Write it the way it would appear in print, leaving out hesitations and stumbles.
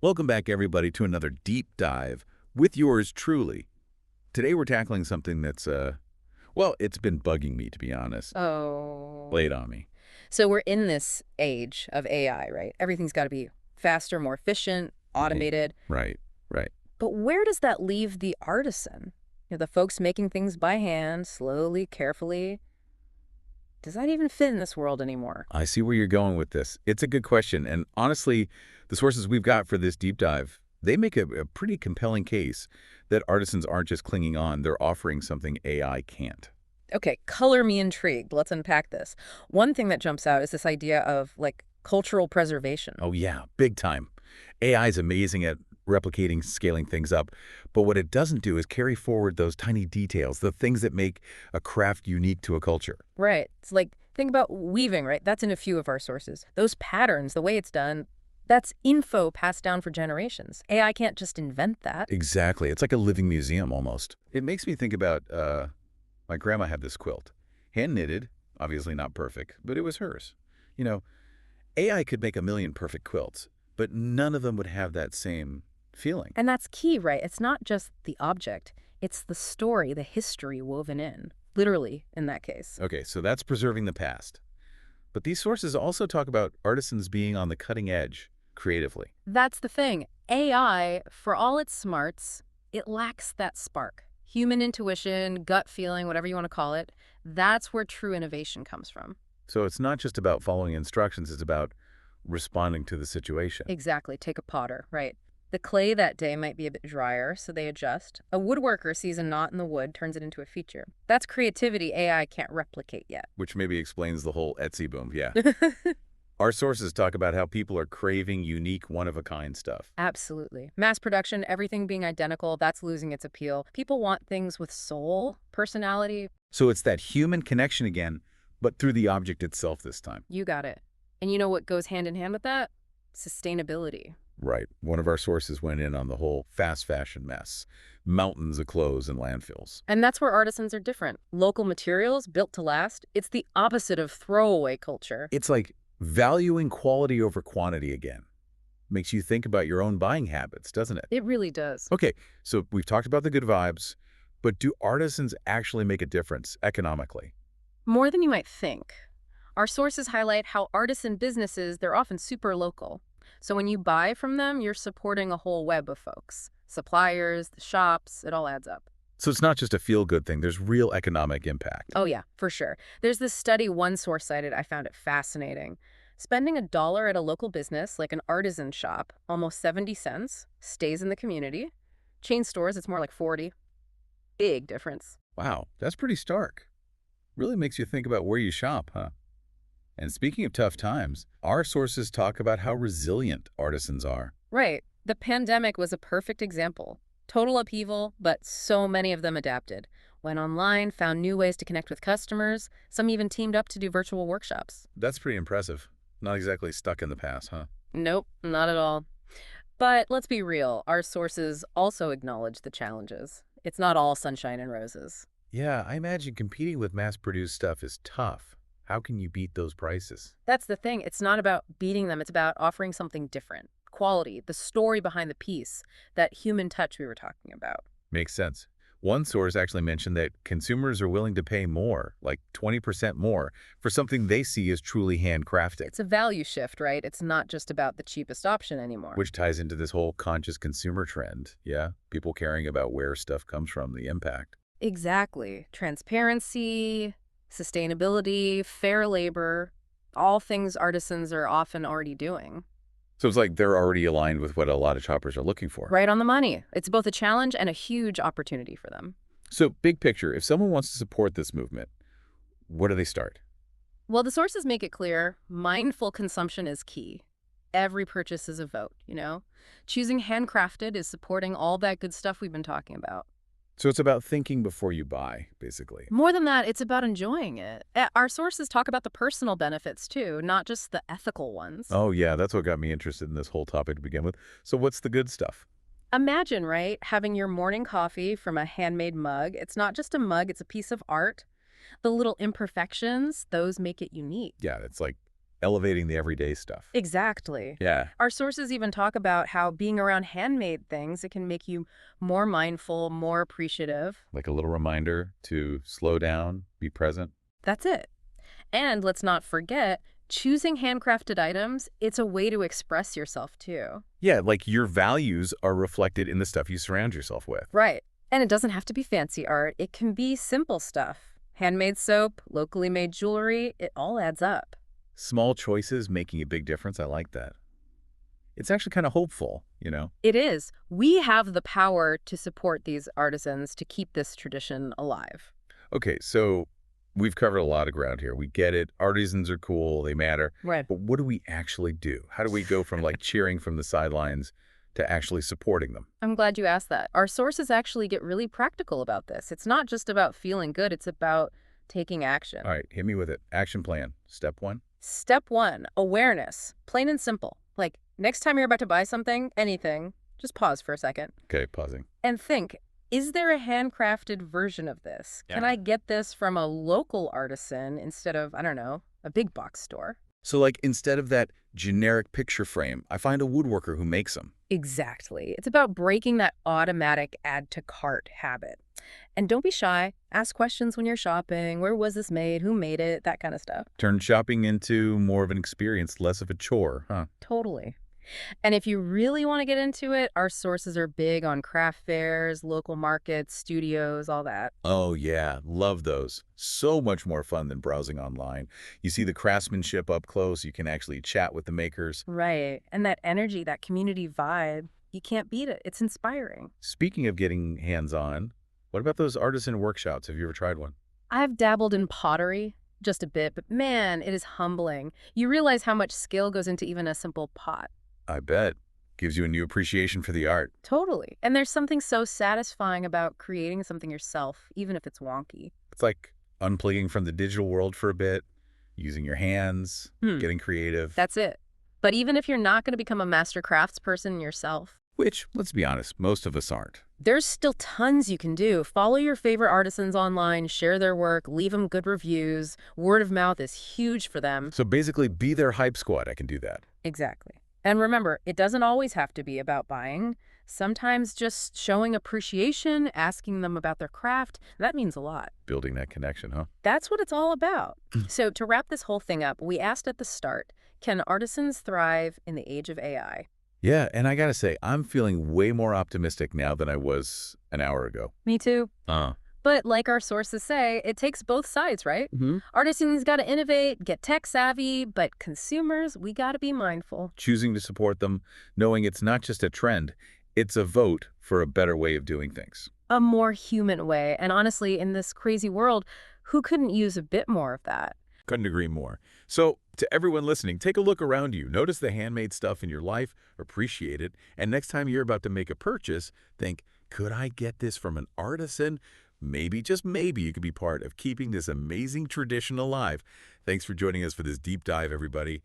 Welcome back, everybody, to another deep dive with yours truly. Today we're tackling something that's, well, it's been bugging me, to be honest. Oh. Lay it on me. So we're in this age of AI, right? Everything's got to be faster, more efficient, Right, automated. right, right. But where does that leave the artisan? The folks making things by hand, slowly, carefully. Does that even fit in this world anymore? I see where you're going with this. It's a good question, and honestly, the sources we've got for this deep dive, they make a pretty compelling case that artisans aren't just clinging on, they're offering something AI can't. Okay, color me intrigued. Let's unpack this. One thing that jumps out is this idea of cultural preservation. Oh yeah, big time. AI is amazing at replicating, scaling things up, but what it doesn't do is carry forward those tiny details, the things that make a craft unique to a culture. Right. It's like, think about weaving, right? That's in a few of our sources. Those patterns, the way it's done, that's info passed down for generations. AI can't just invent that. Exactly. It's like a living museum almost. It makes me think about, my grandma had this quilt. Hand knitted, obviously not perfect, but it was hers. You know, AI could make a million perfect quilts, but none of them would have that same feeling. And that's key, right? It's not just the object, it's the story, the history woven in, literally, in that case. Okay, so that's preserving the past. But these sources also talk about artisans being on the cutting edge creatively. That's the thing. AI, for all its smarts, it lacks that spark. Human intuition, gut feeling, whatever you want to call it, that's where true innovation comes from. So it's not just about following instructions, it's about responding to the situation. Exactly. Take a potter, right? The clay that day might be a bit drier, so they adjust. A woodworker sees a knot in the wood, turns it into a feature. That's creativity AI can't replicate yet. Which maybe explains the whole Etsy boom, yeah. Our sources talk about how people are craving unique, one-of-a-kind stuff. Absolutely. Mass production, everything being identical, that's losing its appeal. People want things with soul, personality. So it's that human connection again, but through the object itself this time. You got it. And you know what goes hand in hand with that? Sustainability. Right. One of our sources went in on the whole fast fashion mess. Mountains of clothes and landfills. And that's where artisans are different. Local materials, built to last. It's the opposite of throwaway culture. It's like valuing quality over quantity again. Makes you think about your own buying habits, doesn't it? It really does. Okay, so we've talked about the good vibes, but do artisans actually make a difference economically? More than you might think. Our sources highlight how artisan businesses, they're often super local. So when you buy from them, you're supporting a whole web of folks. Suppliers, the shops, it all adds up. So it's not just a feel-good thing, there's real economic impact. Oh yeah, for sure. There's this study one source cited, I found it fascinating. Spending $1 at a local business, like an artisan shop, almost 70 cents, stays in the community. Chain stores, it's more like 40. Big difference. Wow, that's pretty stark. Really makes you think about where you shop, huh? And speaking of tough times, our sources talk about how resilient artisans are. Right. The pandemic was a perfect example. Total upheaval, but so many of them adapted. Went online, found new ways to connect with customers. Some even teamed up to do virtual workshops. That's pretty impressive. Not exactly stuck in the past, huh? Nope, not at all. But let's be real, our sources also acknowledge the challenges. It's not all sunshine and roses. Yeah, I imagine competing with mass-produced stuff is tough. How can you beat those prices? That's the thing. It's not about beating them, it's about offering something different. Quality, the story behind the piece, that human touch we were talking about. Makes sense. One source actually mentioned that consumers are willing to pay more, like 20% more, for something they see as truly handcrafted, It's a value shift, right? It's not just about the cheapest option anymore. which ties into this whole conscious consumer trend. Yeah, people caring about where stuff comes from, the impact. Exactly. Transparency, sustainability, fair labor, all things artisans are often already doing. So it's like they're already aligned with what a lot of shoppers are looking for. Right on the money. It's both a challenge and a huge opportunity for them. So big picture, if someone wants to support this movement, where do they start? Well, the sources make it clear mindful consumption is key. Every purchase is a vote. Choosing handcrafted is supporting all that good stuff we've been talking about. So it's about thinking before you buy, basically. More than that, it's about enjoying it. Our sources talk about the personal benefits too, not just the ethical ones. Oh yeah, that's what got me interested in this whole topic to begin with. So what's the good stuff? Imagine, right, having your morning coffee from a handmade mug. It's not just a mug, it's a piece of art. The little imperfections, those make it unique. Yeah, it's like elevating the everyday stuff. Exactly. Yeah, Our sources even talk about how being around handmade things, it can make you more mindful, more appreciative. like a little reminder to slow down, be present. That's it. And let's not forget, choosing handcrafted items, it's a way to express yourself too. Yeah, like your values are reflected in the stuff you surround yourself with. Right. And it doesn't have to be fancy art. It can be simple stuff. Handmade soap, locally made jewelry, it all adds up. Small choices making a big difference. I like that. It's actually kind of hopeful, you know? It is. We have the power to support these artisans to keep this tradition alive. Okay, so we've covered a lot of ground here. We get it. Artisans are cool. They matter. Right. But what do we actually do? How do we go from like cheering from the sidelines to actually supporting them? I'm glad you asked that. Our sources actually get really practical about this. It's not just about feeling good, it's about taking action. All right, hit me with it. Action plan. Step one. Step one, awareness. Plain and simple. Like, next time you're about to buy something, anything, just pause for a second Okay, pausing. and think, is there a handcrafted version of this? Can Yeah. I get this from a local artisan instead of, I don't know, a big box store? So like instead of that generic picture frame, I find a woodworker who makes them. Exactly. It's about breaking that automatic add to cart habit. And don't be shy. Ask questions when you're shopping. Where was this made? Who made it? That kind of stuff. Turn shopping into more of an experience, less of a chore, huh? Totally. And if you really want to get into it, our sources are big on craft fairs, local markets, studios, all that. Oh yeah, love those. So much more fun than browsing online. You see the craftsmanship up close, you can actually chat with the makers. Right. And that energy, that community vibe, you can't beat it. It's inspiring. Speaking of getting hands-on, what about those artisan workshops? Have you ever tried one? I've dabbled in pottery just a bit, but man, it is humbling. You realize how much skill goes into even a simple pot. I bet. Gives you a new appreciation for the art. Totally. And there's something so satisfying about creating something yourself, even if it's wonky. It's like unplugging from the digital world for a bit, using your hands, Hmm. getting creative. That's it. But even if you're not going to become a master craftsperson yourself, Which, let's be honest, most of us aren't. there's still tons you can do. Follow your favorite artisans online, share their work, leave them good reviews. Word of mouth is huge for them. So basically, be their hype squad. I can do that. Exactly. And remember, it doesn't always have to be about buying. Sometimes just showing appreciation, asking them about their craft, that means a lot. Building that connection, huh? That's what it's all about. So to wrap this whole thing up, we asked at the start, can artisans thrive in the age of AI? Yeah, and I gotta say, I'm feeling way more optimistic now than I was an hour ago. Me too. Uh, But like our sources say, it takes both sides, right? mm-hmm. Artisans got to innovate, get tech savvy, but consumers, we got to be mindful. Choosing to support them, knowing it's not just a trend, it's a vote for a better way of doing things. A more human way. And honestly, in this crazy world, who couldn't use a bit more of that? Couldn't agree more. So, to everyone listening, take a look around you. Notice the handmade stuff in your life, appreciate it, and next time you're about to make a purchase, think, could I get this from an artisan? Maybe, just maybe, you could be part of keeping this amazing tradition alive. Thanks for joining us for this deep dive, everybody.